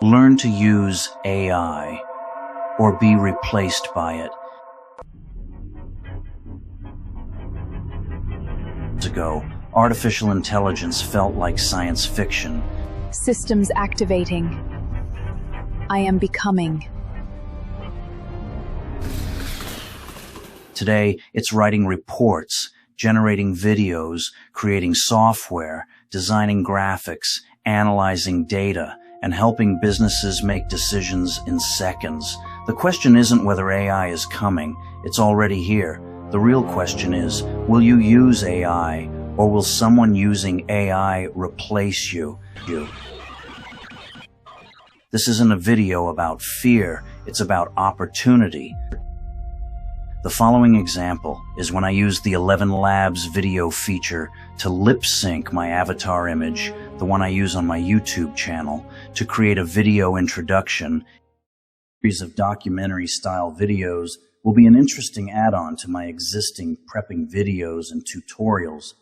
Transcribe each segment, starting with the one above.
Learn to use AI or be replaced by it. Ago, artificial intelligence felt like science fiction. Systems activating. I am becoming. Today, it's writing reports, generating videos, creating software, designing graphics, analyzing data, and helping businesses make decisions in seconds. The question isn't whether AI is coming, it's already here. The real question is, will you use AI, or will someone using AI replace you? This isn't a video about fear, it's about opportunity. The following example is when I used the 11 Labs video feature to lip sync my avatar image, the one I use on my YouTube channel, to create a video introduction. A series of documentary-style videos will be an interesting add-on to my existing prepping videos and tutorials.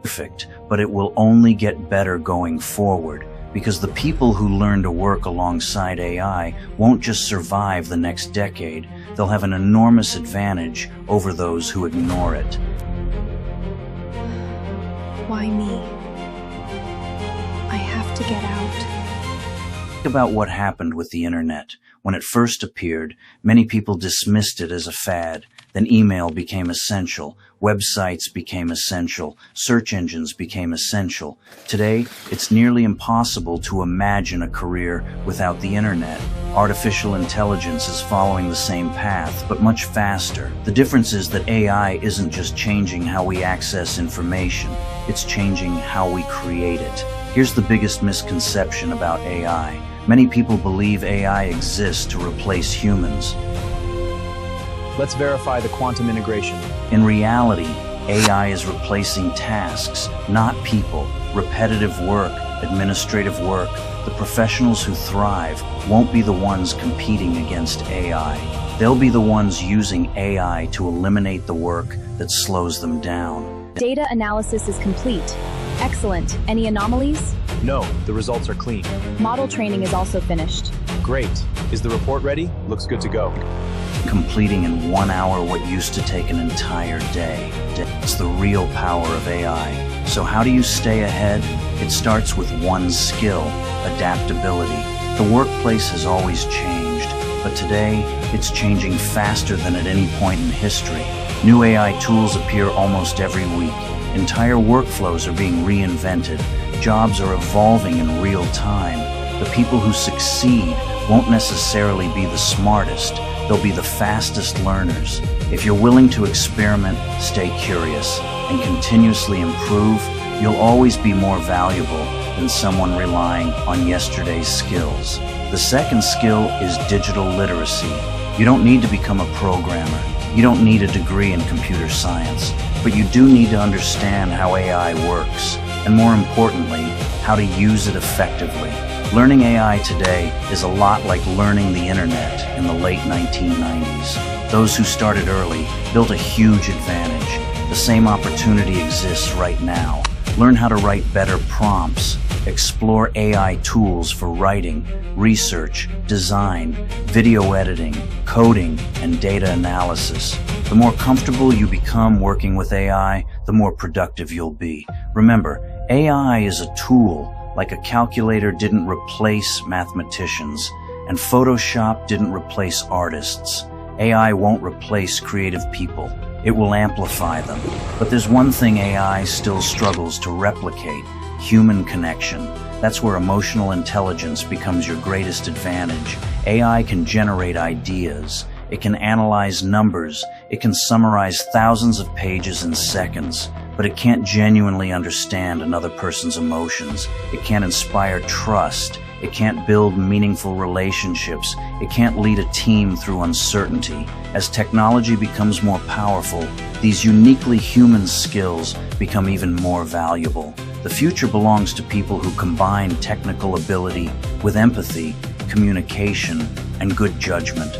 Perfect, but it will only get better going forward, because the people who learn to work alongside AI won't just survive the next decade, they'll have an enormous advantage over those who ignore it. Why me? I have to get out. Think about what happened with the internet. When it first appeared, many people dismissed it as a fad. Then email became essential, websites became essential, search engines became essential. Today, it's nearly impossible to imagine a career without the internet. Artificial intelligence is following the same path, but much faster. The difference is that AI isn't just changing how we access information, it's changing how we create it. Here's the biggest misconception about AI. Many people believe AI exists to replace humans. Let's verify the quantum integration. In reality, AI is replacing tasks, not people. Repetitive work, administrative work, the professionals who thrive won't be the ones competing against AI. They'll be the ones using AI to eliminate the work that slows them down. Data analysis is complete. Excellent. Any anomalies? No, the results are clean. Model training is also finished. Great. Is the report ready? Looks good to go. Completing in 1 hour what used to take an entire day. It's the real power of AI. So how do you stay ahead? It starts with one skill, adaptability. The workplace has always changed, but today it's changing faster than at any point in history. New AI tools appear almost every week. Entire workflows are being reinvented. Jobs are evolving in real time. The people who succeed won't necessarily be the smartest. They'll be the fastest learners. If you're willing to experiment, stay curious, and continuously improve, you'll always be more valuable than someone relying on yesterday's skills. The second skill is digital literacy. You don't need to become a programmer. You don't need a degree in computer science, but you do need to understand how AI works, and more importantly, how to use it effectively. Learning AI today is a lot like learning the internet in the late 1990s. Those who started early built a huge advantage. The same opportunity exists right now. Learn how to write better prompts. Explore AI tools for writing, research, design, video editing, coding, and data analysis. The more comfortable you become working with AI, the more productive you'll be. Remember, AI is a tool. Like a calculator didn't replace mathematicians, and Photoshop didn't replace artists. AI won't replace creative people. It will amplify them. But there's one thing AI still struggles to replicate: human connection. That's where emotional intelligence becomes your greatest advantage. AI can generate ideas. It can analyze numbers. It can summarize thousands of pages in seconds. But it can't genuinely understand another person's emotions. It can't inspire trust. It can't build meaningful relationships. It can't lead a team through uncertainty. As technology becomes more powerful, these uniquely human skills become even more valuable. The future belongs to people who combine technical ability with empathy, communication, and good judgment.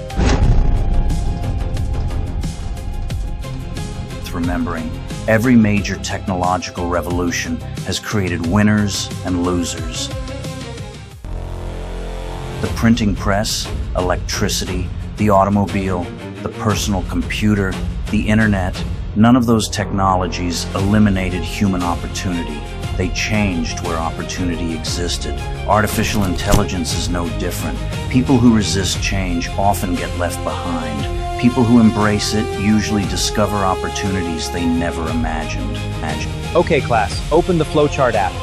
Remembering, every major technological revolution has created winners and losers. The printing press, electricity, the automobile, the personal computer, the internet, none of those technologies eliminated human opportunity. They changed where opportunity existed. Artificial intelligence is no different. People who resist change often get left behind. People who embrace it usually discover opportunities they never imagined. Okay, class, open the flowchart app.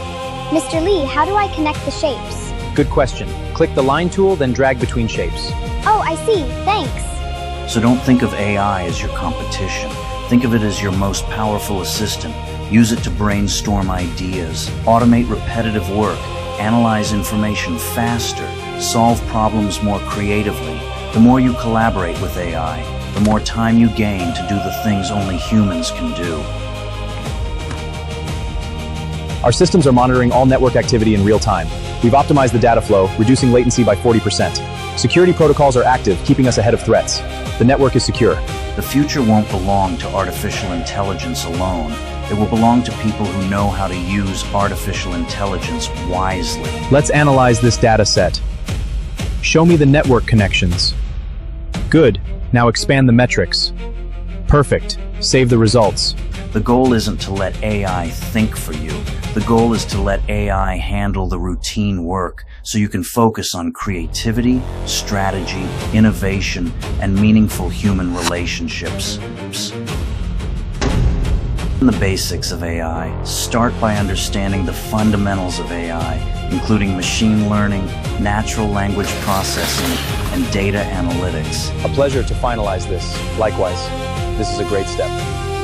Mr. Lee, how do I connect the shapes? Good question. Click the line tool, then drag between shapes. Oh, I see. Thanks. So don't think of AI as your competition. Think of it as your most powerful assistant. Use it to brainstorm ideas, automate repetitive work, analyze information faster, solve problems more creatively. The more you collaborate with AI, the more time you gain to do the things only humans can do. Our systems are monitoring all network activity in real time. We've optimized the data flow, reducing latency by 40%. Security protocols are active, keeping us ahead of threats. The network is secure. The future won't belong to artificial intelligence alone. It will belong to people who know how to use artificial intelligence wisely. Let's analyze this data set. Show me the network connections. Good. Now expand the metrics. Perfect. Save the results. The goal isn't to let AI think for you. The goal is to let AI handle the routine work so you can focus on creativity, strategy, innovation, and meaningful human relationships. The basics of AI. Start by understanding the fundamentals of AI, including machine learning, natural language processing, and data analytics. A pleasure to finalize this. Likewise, this is a great step.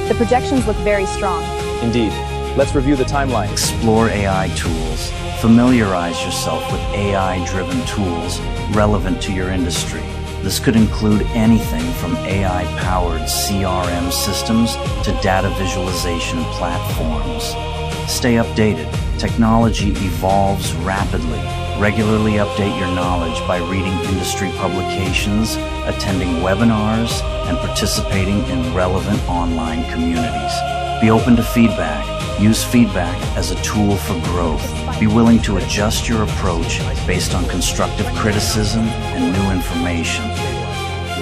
The projections look very strong. Indeed. Let's review the timeline. Explore AI tools. Familiarize yourself with AI-driven tools relevant to your industry. This could include anything from AI-powered CRM systems to data visualization platforms. Stay updated. Technology evolves rapidly. Regularly update your knowledge by reading industry publications, attending webinars, and participating in relevant online communities. Be open to feedback. Use feedback as a tool for growth. Be willing to adjust your approach based on constructive criticism and new information.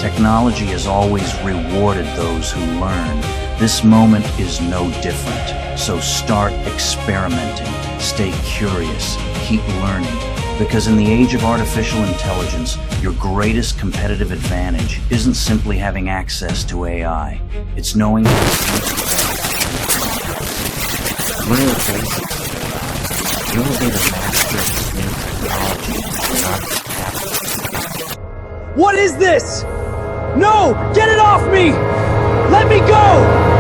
Technology has always rewarded those who learn. This moment is no different. So start experimenting. Stay curious. Keep learning. Because in the age of artificial intelligence, your greatest competitive advantage isn't simply having access to AI. It's knowing how to use it. What are the basics? You will be the master of new technology, not the captain. What is this? No! Get it off me! Let me go!